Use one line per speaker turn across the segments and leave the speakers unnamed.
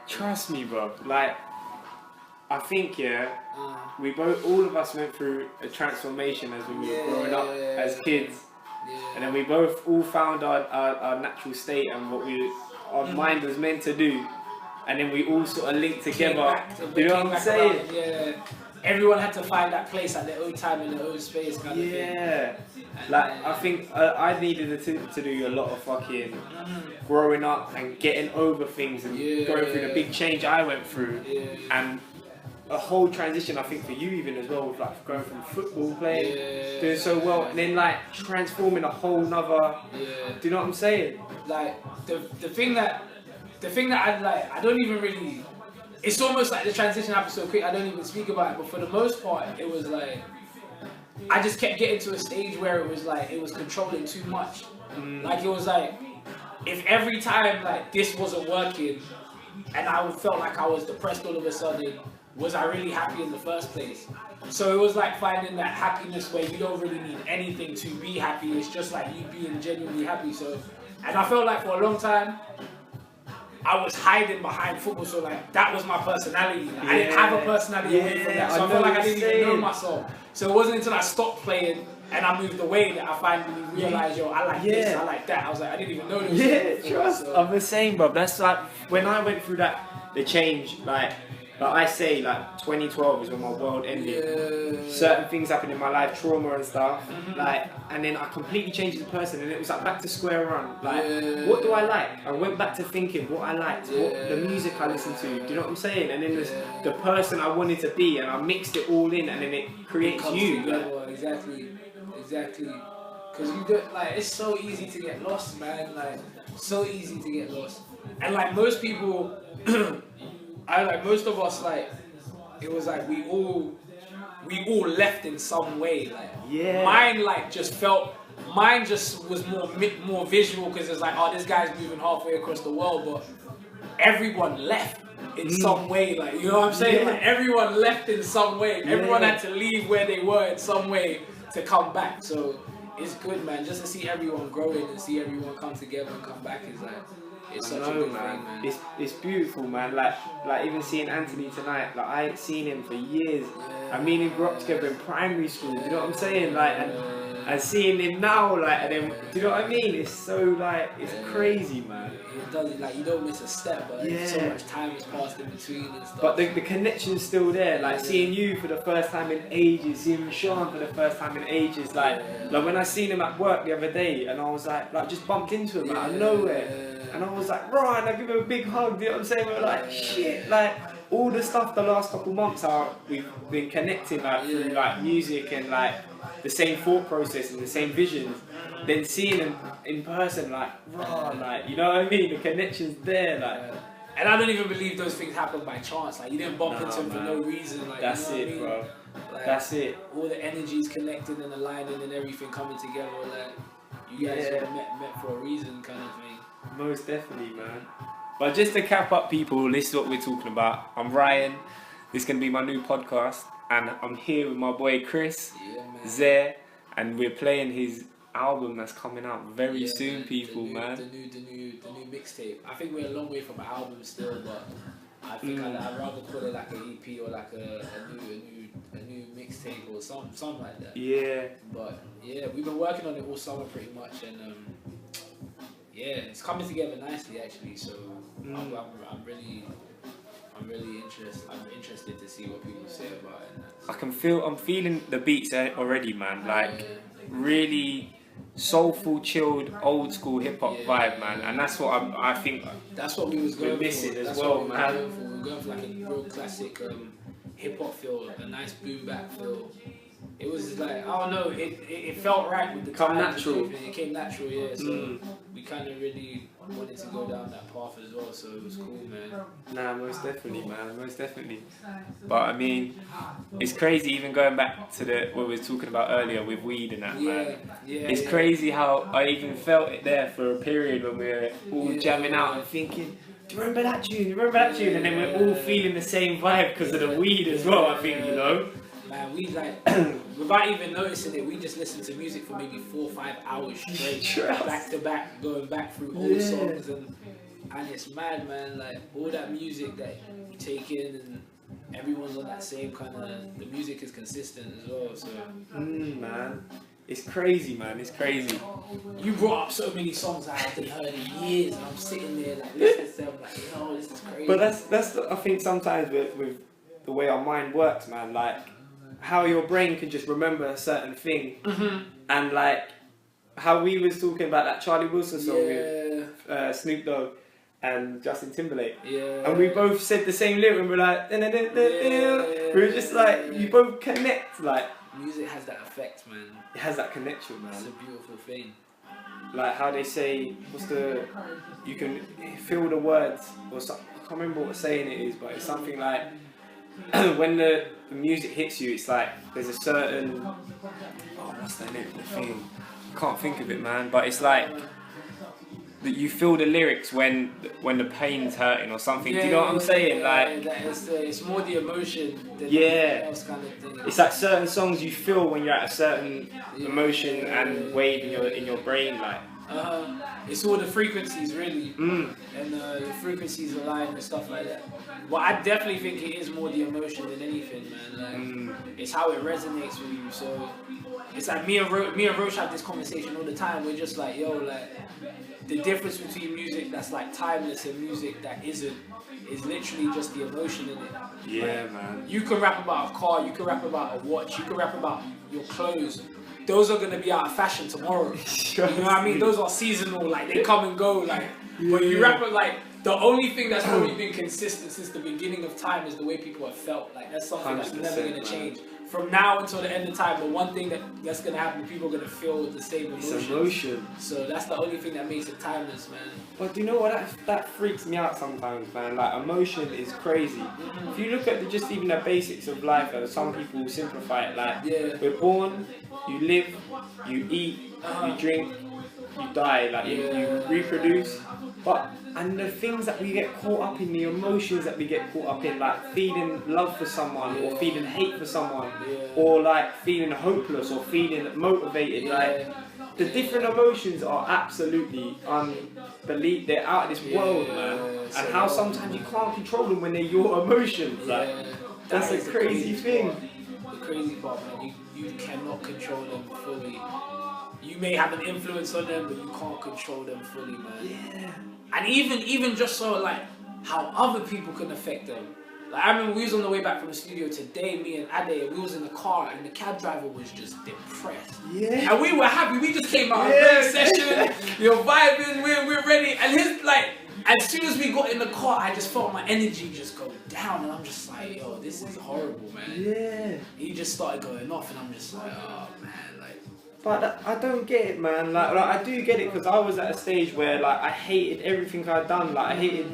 Trust me, bro. Like, I think, all of us went through a transformation as we were growing up as kids. And then we both all found our natural state and what our mind was meant to do. And then we all sort of linked together. You know what I'm saying?
Yeah. Everyone had to find that place at their own time in their own space kind of thing.
Yeah. Like, I think I needed to do a lot of fucking growing up and getting over things and going through the big change I went through. And a whole transition, I think, for you even as well, with like going from football playing, doing so well, and then like transforming a whole nother. Do you know what I'm saying?
Like the thing that I like, I don't even really. It's almost like the transition happened so quick. I don't even speak about it. But for the most part, it was like I just kept getting to a stage where it was like it was controlling too much. Like it was like if every time like this wasn't working, and I felt like I was depressed all of a sudden. Was I really happy in the first place? So it was like finding that happiness where you don't really need anything to be happy. It's just like you being genuinely happy. So, and I felt like for a long time, I was hiding behind football. So like that was my personality. Like, I didn't have a personality away from that. So I felt like I didn't even know myself. So it wasn't until I stopped playing and I moved away that I finally realized, I like this, I like that. I was like, I didn't even know this.
Yeah, trust. So. I'm the same, bro. That's like when I went through the change, like I say, like 2012 is when my world ended. Certain things happened in my life, trauma and stuff. Like, and then I completely changed as a person, and it was like back to square one. Like, what do I like? I went back to thinking what I liked, what the music I listened to. Do you know what I'm saying? And then there's the person I wanted to be, and I mixed it all in, and then it creates you.
Together, exactly. Because you don't like. It's so easy to get lost, man. Like, so easy to get lost. And like most people. Most of us, like, it was like we all left in some way. Like, mine just was more visual because it's like, oh, this guy's moving halfway across the world, but everyone left in some way. Like, you know what I'm saying? Like, everyone left in some way. Everyone had to leave where they were in some way to come back. So it's good, man. Just to see everyone growing and see everyone come together and come back is like. It's such a good thing, man.
It's beautiful, man. Like even seeing Anthony tonight. Like I ain't seen him for years. I mean, we grew up together in primary school. Do you know what I'm saying? Like and seeing him now, like, and then, do you know what I mean? It's so like it's crazy, man.
It does. Like you don't miss a step, but so much time has passed in between and stuff.
But the connection's still there. Like seeing you for the first time in ages, seeing Sean for the first time in ages. Like when I seen him at work the other day, and I was like just bumped into him out of nowhere. And I was like, Ryan, I give him a big hug, you know what I'm saying? We're like, shit, like, all the stuff the last couple months we've been connecting, like, through, like, music and, like, the same thought process and the same visions. Then seeing him in person, like, like, you know what I mean? The connection's there, like.
And I don't even believe those things happen by chance. Like, you didn't bump into him for no reason. Like,
that's
you know
it,
what I mean?
bro.
Like,
that's it.
All the energies connecting and aligning and everything coming together, like, you guys sort of met for a reason, kind of thing.
Most definitely, man. But just to cap up, people, this is what we're talking about. I'm Ryan. This is going to be my new podcast. And I'm here with my boy Chris, Zaire. And we're playing his album that's coming out very soon, people, man.
The new mixtape. I think we're a long way from an album still, but I think I'd rather call it like an EP or like a new mixtape or something like that.
Yeah.
But yeah, we've been working on it all summer pretty much, and it's coming together nicely actually. So I'm really interested to see what people say about it.
I'm feeling the beats already, man. Like really soulful, chilled, old school hip hop vibe, man. And that's what I think.
That's what we was going
missing
for.
as well, man.
We were going for like a real classic hip hop feel, a nice boom bap feel. It was like, I don't know, it felt right with the time.
Natural.
It came natural, yeah. So we kind of really wanted to go down that path as well. So it was cool, man.
Nah, most definitely, man. Most definitely. But I mean, it's crazy even going back to what we were talking about earlier with weed and that, man. It's crazy how I even felt it there for a period when we were all jamming out and thinking, do you remember that tune? And then we're all feeling the same vibe because of the weed as well, I think, you know?
Man, we like, without even noticing it, we just listened to music for maybe 4 or 5 hours straight, back to back, going back through old songs, and and it's mad, man. Like all that music that you take in, and everyone's on that same kind of. The music is consistent as well. So.
Man, it's crazy, man. It's crazy.
You brought up so many songs I haven't heard in years, and I'm sitting there like listening to them, like, yo, this is crazy.
But that's I think sometimes with the way our mind works, man. Like how your brain can just remember a certain thing, and like how we was talking about that Charlie Wilson song with Snoop Dogg and Justin Timberlake.
Yeah.
And we both said the same lyric, and we're like, we were just like, you both connect, like.
Music has that effect, man.
It has that connection, man.
It's a beautiful thing.
Like how they say, you can feel the words, or I can't remember what saying it is, but it's something like, when the music hits you, it's like, there's a certain, what's the name of the thing? I can't think of it, man, but it's like, that you feel the lyrics when the pain's hurting or something. Do you know what I'm saying? Like
it's more the emotion than
anything
else kind of thing.
It's like certain songs you feel when you're at a certain emotion and wave in your brain, like.
It's all the frequencies really, and the frequencies align and stuff like that. But I definitely think it is more the emotion than anything, man. Like it's how it resonates with you. So it's like me and Roach have this conversation all the time. We're just like, yo, like the difference between music that's like timeless and music that isn't is literally just the emotion in it.
Yeah,
like,
man.
You can rap about a car, you can rap about a watch, you can rap about your clothes. Those are gonna be out of fashion tomorrow. You know what I mean? Those are seasonal, like they come and go. Like, but you rap it like the only thing that's probably been consistent since the beginning of time is the way people have felt. Like that's something that's never gonna change. From now until the end of time, the one thing that's gonna happen, people are gonna feel the same emotion.
It's emotion.
So that's the only thing that makes it timeless, man.
But do you know what? That freaks me out sometimes, man. Like emotion is crazy. If you look at just even the basics of life, some people simplify it. Like we're born, you live, you eat, you drink, you die. Like you reproduce. And the things that we get caught up in, the emotions that we get caught up in, like feeling love for someone, or feeling hate for someone, or like feeling hopeless, or feeling motivated, like the different emotions are absolutely unbelievable. They're out of this world, man. And how sometimes you can't control them when they're your emotions. Like that's a crazy thing.
The crazy part, man. You cannot control them fully. You may have an influence on them, but you can't control them fully, man.
Yeah.
And even just so like how other people can affect them. Like I remember we was on the way back from the studio today, me and Ade, and we was in the car and the cab driver was just depressed.
Yeah.
And we were happy. We just came out of a great session. You're vibing, we're ready. And his like as soon as we got in the car, I just felt my energy just go down, and I'm just like, yo, this is horrible, man.
Yeah.
He just started going off, and I'm just like, oh man, like.
But I don't get it, man. Like I do get it, because I was at a stage where like I hated everything I'd done. Like I hated,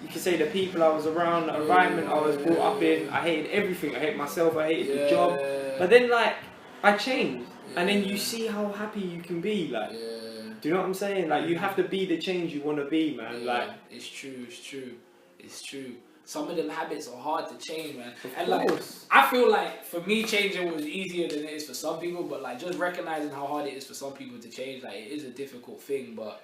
you could say, the people I was around, the environment I was brought up in. I hated everything. I hated myself. I hated the job. But then like I changed, and then you see how happy you can be. Like, do you know what I'm saying? Like you have to be the change you want to be, man. Like
it's true. Some of them habits are hard to change, man. And
course.
like, I feel like for me, changing was easier than it is for some people. But like, just recognizing how hard it is for some people to change, like, it is a difficult thing. But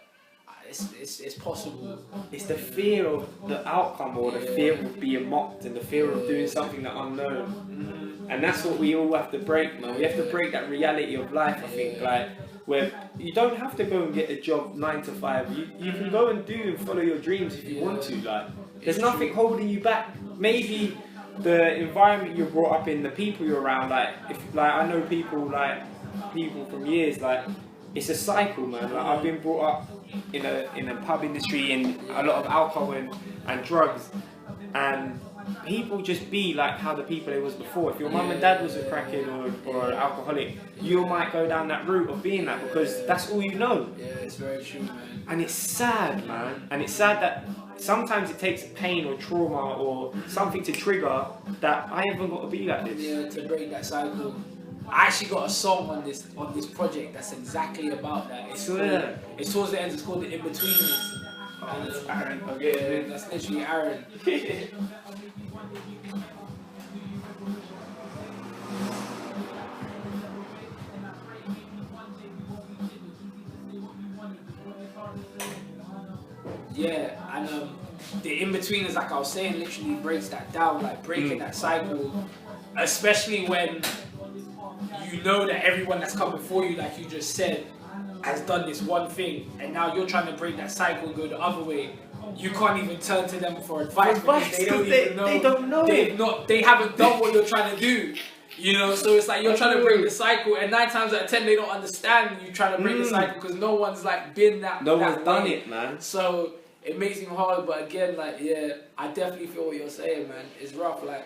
it's possible.
It's the fear of the outcome, or the fear of being mocked, and the fear of doing something that unknown. And that's what we all have to break, man. We have to break that reality of life. I think, like, where you don't have to go and get a job 9 to 5. You can go and do and follow your dreams if you want to. Like, there's nothing holding you back. Maybe the environment you're brought up in, the people you're around. Like, I know people from years. Like, it's a cycle, man. Like, I've been brought up in a pub industry, in a lot of alcohol and drugs, and people just be like how the people it was before. If your mum and dad was a crackhead or an alcoholic, you might go down that route of being that, because that's all you know.
Yeah, it's very true, man.
And it's sad, man. And it's sad that sometimes it takes pain or trauma or something to trigger that I haven't got to be like this.
Yeah, to break that cycle. I actually got a song on this project that's exactly about that. It's towards the end. It's called The In-Betweeners.
Oh, that's Aaron. Okay.
Yeah, that's literally Aaron. Yeah, and the in-betweeners, like I was saying, literally breaks that down, like breaking that cycle, especially when you know that everyone that's come before you, like you just said, has done this one thing, and now you're trying to break that cycle and go the other way. You can't even turn to them for advice because they don't even know.
They don't know.
They haven't done what you're trying to do. You know, so it's like you're trying to break the cycle, and 9 times out of 10 they don't understand you trying to break the cycle because no one's like been that.
No
that
one's done
way.
it, man.
So it makes it hard, but again, like I definitely feel what you're saying, man. It's rough. Like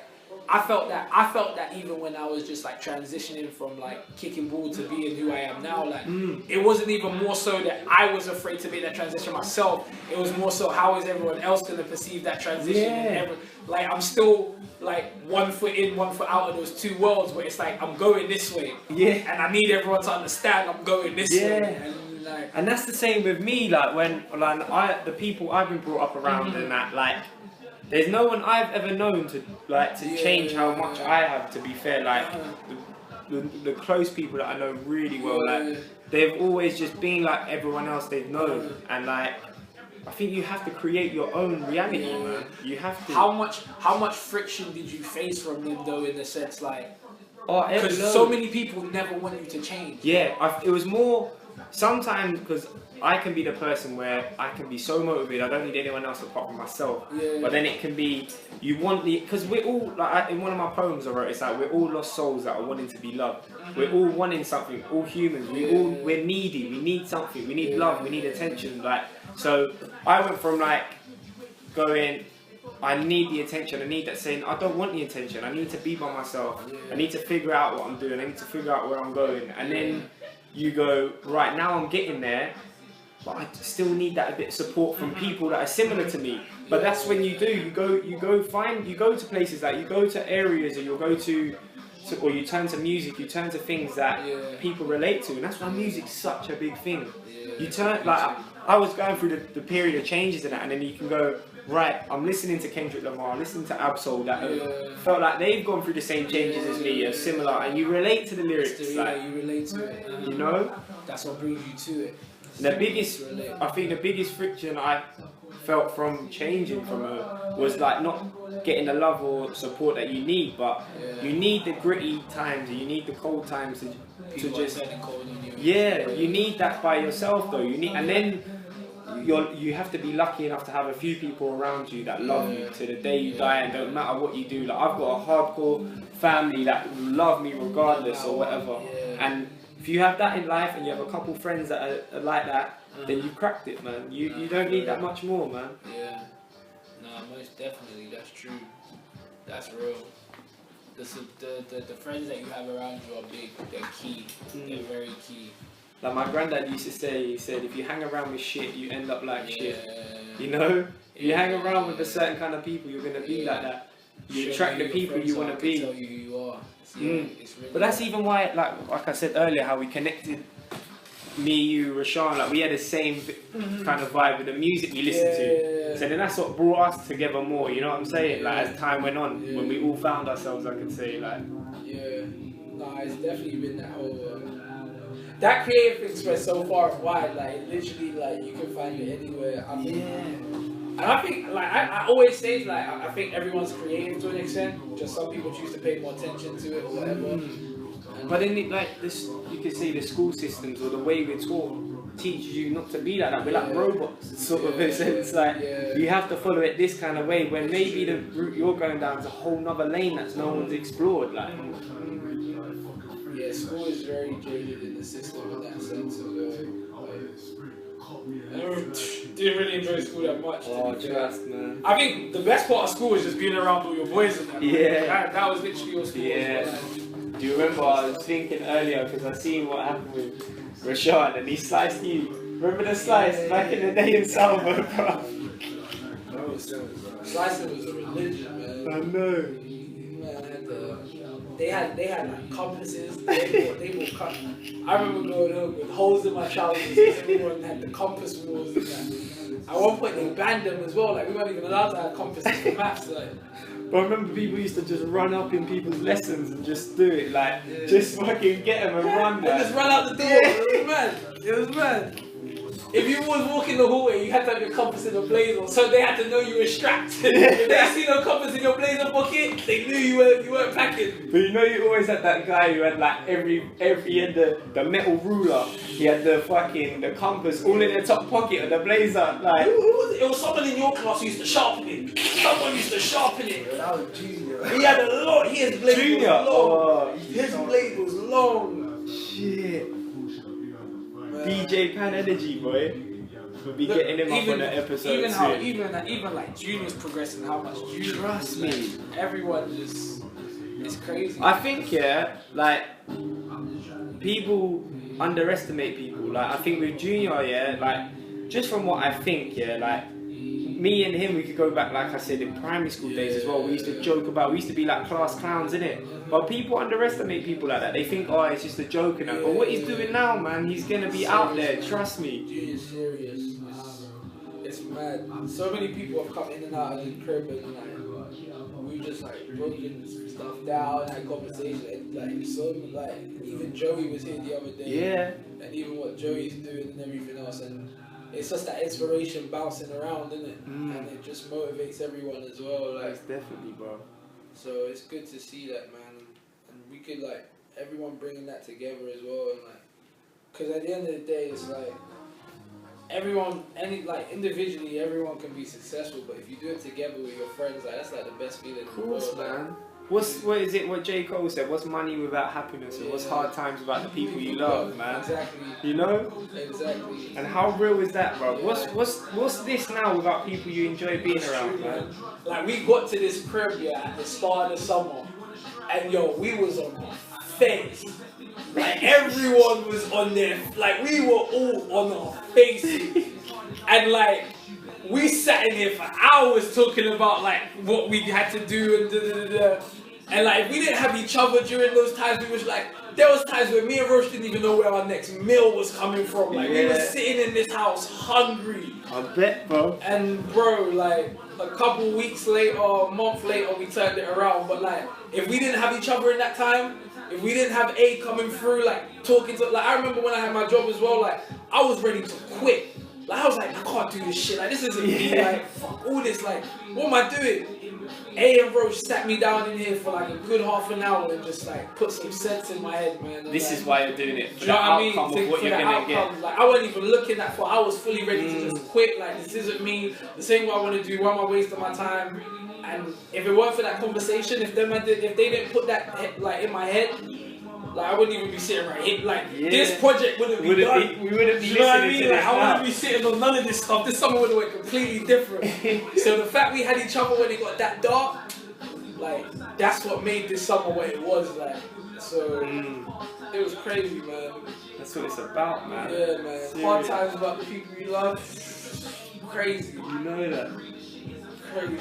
I felt that even when I was just like transitioning from like kicking ball to being who I am now. Like it wasn't even more so that I was afraid to make that transition myself. It was more so how is everyone else gonna perceive that transition?
Yeah.
And like I'm still like 1 foot in, 1 foot out of those two worlds where it's like I'm going this way.
Yeah.
And I need everyone to understand I'm going this way.
And that's the same with me. Like when the people I've been brought up around and that like. There's no one I've ever known to change how much I have. To be fair, like the close people that I know really well, like they've always just been like everyone else they've known, and like I think you have to create your own reality, man. You have to.
How much friction did you face from them though, in the sense like? Because so many people never want you to change.
Yeah, it was more sometimes because. I can be the person where I can be so motivated, I don't need anyone else apart from myself.
Yeah.
But then it can be, because we're all, like in one of my poems I wrote, it's like we're all lost souls that are wanting to be loved. We're all wanting something, all humans, we're needy, we need something, we need love, we need attention. Like, so I went from like going, I need the attention, I need that saying, I don't want the attention, I need to be by myself, I need to figure out what I'm doing, I need to figure out where I'm going. And then you go, right, now I'm getting there, but I still need that a bit of support from people that are similar to me. But that's when you do. You go to places like you go to areas, or you'll go to or you turn to music. You turn to things that people relate to, and that's why music's such a big thing. You turn like I was going through the period of changes in that, and then you can go right. I'm listening to Kendrick Lamar, I'm listening to Absol that felt like they've gone through the same changes as me, are similar, and you relate to the lyrics.
You relate to it.
You know,
that's what brings you to it.
I think the biggest friction I felt from changing from her was like not getting the love or support that you need, but you need the gritty times, you need the cold times to just you need that by yourself though. You need, and then you have to be lucky enough to have a few people around you that love you to the day you die, and don't matter what you do. Like I've got a hardcore family that love me regardless or whatever, and if you have that in life and you have a couple friends that are like that, then you've cracked it, man. You don't need that much more, man.
Yeah. No, most definitely. That's true. That's real. The friends that you have around you are big. They're key. They're very key.
Like my granddad used to say, he said, if you hang around with shit, you end up like shit. You know? If you hang around with a certain kind of people, you're going to be like that. You attract the people you want to be.
Tell you who you are. It's really
but that's even why, like I said earlier, how we connected, me, you, Rashawn, like we had the same kind of vibe with the music we listened to. So then that's what brought us together more, you know what I'm saying? Like as time went on, when we all found ourselves, I could say, like.
Yeah, no, it's definitely been that whole. That creative thing spread so far and wide, like literally, like you can find it anywhere. And I think, like, I always say, like, I think everyone's creative to an extent. Just some people choose to pay more attention to it or whatever.
But then, like, this, you could say the school systems or the way we're taught teaches you not to be like that. We're like robots, sort of. It's like you have to follow it this kind of way. When maybe the route you're going down is a whole nother lane that no one's explored. Like,
yeah, school is very jaded in the system in that sense. I didn't really enjoy school that much.
Oh, trust, man.
I think the best part of school was just being around all your boys and that.
Yeah.
That was literally your school.
Yeah. Do you remember I was thinking earlier, because I seen what happened with Rashawn and he sliced you. Remember the slice back in the day in Salvo, bro?
Slicing was a religion, man.
I know.
They had like compasses. They would cut. I remember going home with holes in my trousers because everyone had the compass rules and that. At one point they banned them as well. Like we weren't even allowed to have compasses for maths. Like.
But I remember people used to just run up in people's lessons and just do it, like just fucking get them and run.
And just run out the door. It was mad. It was mad. if you was walking the hallway, you had to have your compass in the blazer, so they had to know you were strapped. If they see no compass in your blazer pocket, they knew you weren't packing.
But you know, you always had that guy who had like every end the metal ruler. He had the compass all in the top pocket of the blazer. Like,
who was it? It was someone in your class who used to sharpen it. Someone used to sharpen it.
That was Junior.
He had a lot. His blade
Junior.
was long.
Oh,
His blade was long.
shit. DJ Pan Energy, boy. We'll be getting him up on the episode
even
soon.
how even like Junior's progressing, how much Junior.
Trust me.
Everyone just. It's crazy.
I think, yeah, like, people underestimate people. Like, I think with Junior, yeah, like, just from what I think, yeah, like, me and him, we could go back, like I said, in primary school days as well. We used to joke about, we used to be like class clowns, innit? But people underestimate people like that. They think, oh, it's just a joke and that. But what he's doing now, man, he's gonna be out there, trust me.
Junior's serious. It's mad. So many people have come in and out of the crib and like, we've just like broken stuff down, had conversation, and like so like even Joey was here the other day.
Yeah.
And even what Joey's doing and everything else, and it's just that inspiration bouncing around, isn't it? And it just motivates everyone as well. Like,
Yes, definitely, bro.
so it's good to see that, man, and we could like everyone bringing that together as well, and like, cause at the end of the day, it's like everyone, individually, everyone can be successful, but if you do it together with your friends, like that's like the best feeling.
Of course, man. What is it? What J. Cole said? What's money without happiness? And what's hard times without the people you love, man?
Exactly.
You know?
Exactly.
And how real is that, bro? What's this now without people you enjoy being around, man?
Like we got to this crib, yeah, at the start of the summer, and yo, we was on our face. Like everyone was on their, like we were all on our faces, and like we sat in here for hours talking about like what we had to do and and like if we didn't have each other during those times, we was like, there was times where me and Roche didn't even know where our next meal was coming from. Like we were sitting in this house hungry.
I bet, bro.
And bro, like a couple weeks later, a month later, we turned it around. But like, if we didn't have each other in that time, if we didn't have A coming through, like talking to, like I remember when I had my job as well, like I was ready to quit. Like I was like, I can't do this shit. Like this isn't me. Like fuck all this. Like what am I doing? A and Roche sat me down in here for like a good half an hour and just like put some sense in my head, man.
This
like,
is why you're doing it. For
you know
the
what I mean?
outcome of what
For
you're
the
gonna
outcome.
get.
Like I wasn't even looking at for. I was fully ready to just quit. Like this isn't me. This ain't what I want to do. Why am I wasting my time? And if it weren't for that conversation, if they didn't put that like in my head, like I wouldn't even be sitting right here. Like this project wouldn't be done.
We wouldn't be
You know what I
listening
mean?
to
Like,
this
I
now.
wouldn't be sitting on none of this stuff. This summer would have went completely different. So the fact we had each other when it got that dark, like that's what made this summer what it was. Like so, it was crazy, man.
That's what it's about, man.
Yeah, man.
Serious.
Hard times about the people you love. Crazy.
You know that.
Crazy.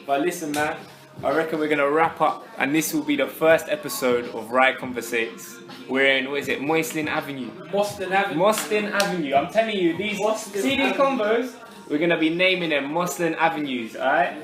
But listen, man, I reckon we're gonna wrap up, and this will be the first episode of Rye Conversates. We're in, what is it, Mostyn Avenue?
Mostyn Ave.
Mostyn Avenue. I'm telling you, these
Mostyn
CD
Avenue.
combos, we're gonna be naming them Mostyn Avenues, alright?